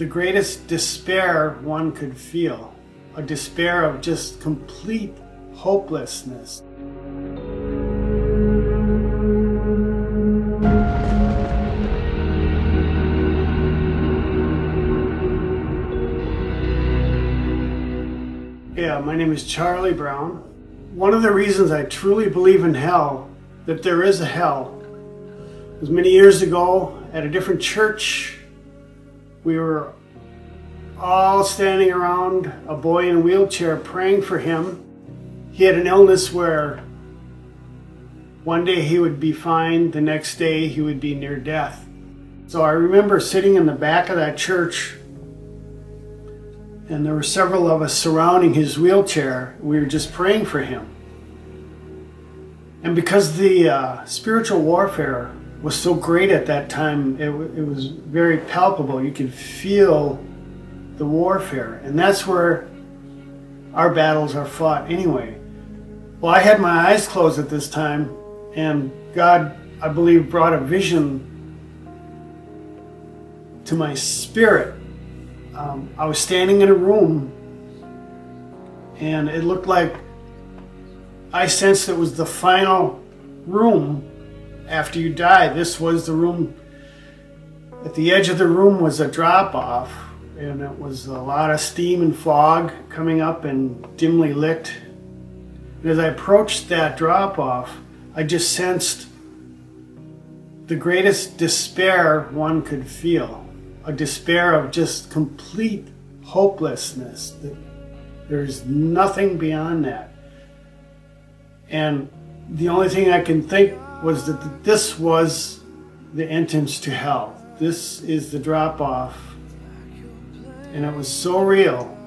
the greatest despair one could feel, a despair of just complete hopelessness. Yeah, my name is Charlie Brown. One of the reasons I truly believe in hell, that there is a hell, was many years ago at a different church. We were all standing around a boy in a wheelchair praying for him. He had an illness where one day he would be fine, the next day he would be near death. So I remember sitting in the back of that church, and there were several of us surrounding his wheelchair. We were just praying for him. And because the spiritual warfare was so great at that time, it was very palpable. You could feel the warfare. And that's where our battles are fought anyway. Well, I had my eyes closed at this time, and God, I believe, brought a vision to my spirit. I was standing in a room, and it looked like I sensed it was the final room after you die. This was the room. At the edge of the room was a drop-off, and it was a lot of steam and fog coming up and dimly lit. And as I approached that drop-off, I just sensed the greatest despair one could feel. A despair of just complete hopelessness. That there's nothing beyond that. And the only thing I can think was that this was the entrance to hell. This is the drop-off. And it was so real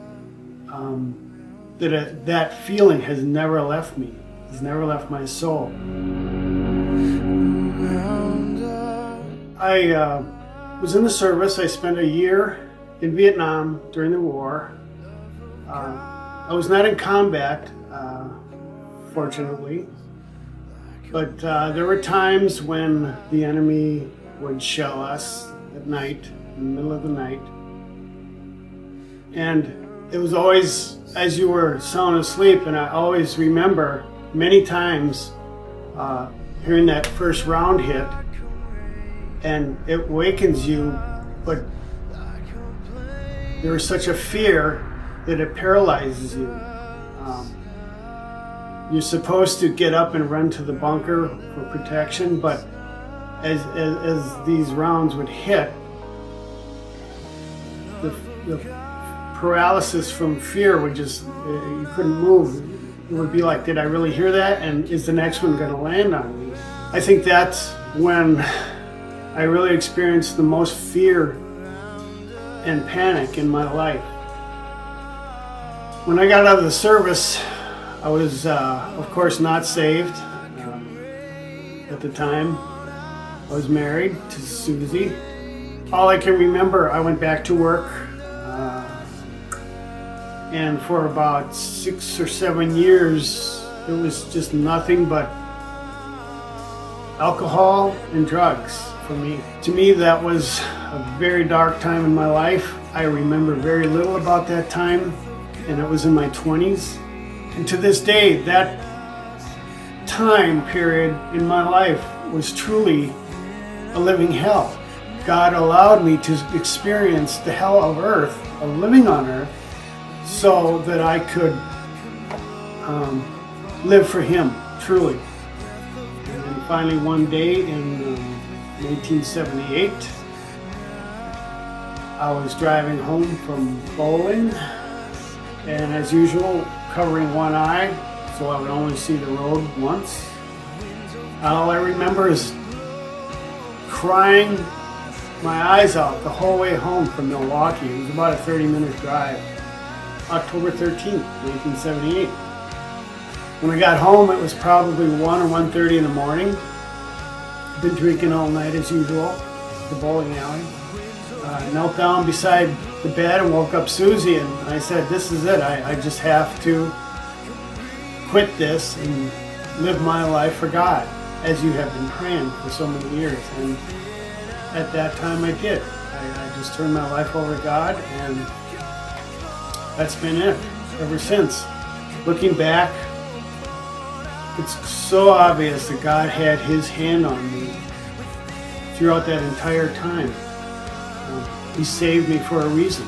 that that feeling has never left me. Has never left my soul. I was in the service. I spent a year in Vietnam during the war. I was not in combat, fortunately, but there were times when the enemy would shell us at night, in the middle of the night. And it was always as you were sound asleep, and I always remember many times hearing that first round hit, and it wakens you, but there is such a fear that it paralyzes you. You're supposed to get up and run to the bunker for protection, but as these rounds would hit, the paralysis from fear would just, you couldn't move. It would be like, did I really hear that? And is the next one going to land on me? I think that's when I really experienced the most fear and panic in my life. When I got out of the service, I was, of course, not saved. At the time, I was married to Susie. All I can remember, I went back to work, and for about 6 or 7 years, it was just nothing but alcohol and drugs for me. To me, that was a very dark time in my life. I remember very little about that time, and it was in my 20s. And to this day, that time period in my life was truly a living hell. God allowed me to experience the hell of earth, of living on earth, so that I could live for Him, truly. And then finally one day in 1978, I was driving home from bowling, and as usual, covering one eye, so I would only see the road once. All I remember is crying my eyes out the whole way home from Milwaukee. It was about a 30-minute drive. October 13th, 1978. When I got home, it was probably 1 or 1:30 in the morning. Been drinking all night as usual at the bowling alley. Knelt down beside the bed and woke up Susie, and I said, this is it. I just have to quit this and live my life for God, as you have been praying for so many years. And at that time I did. I I just turned my life over to God, and that's been it ever since. Looking back, it's so obvious that God had His hand on me throughout that entire time. He saved me for a reason.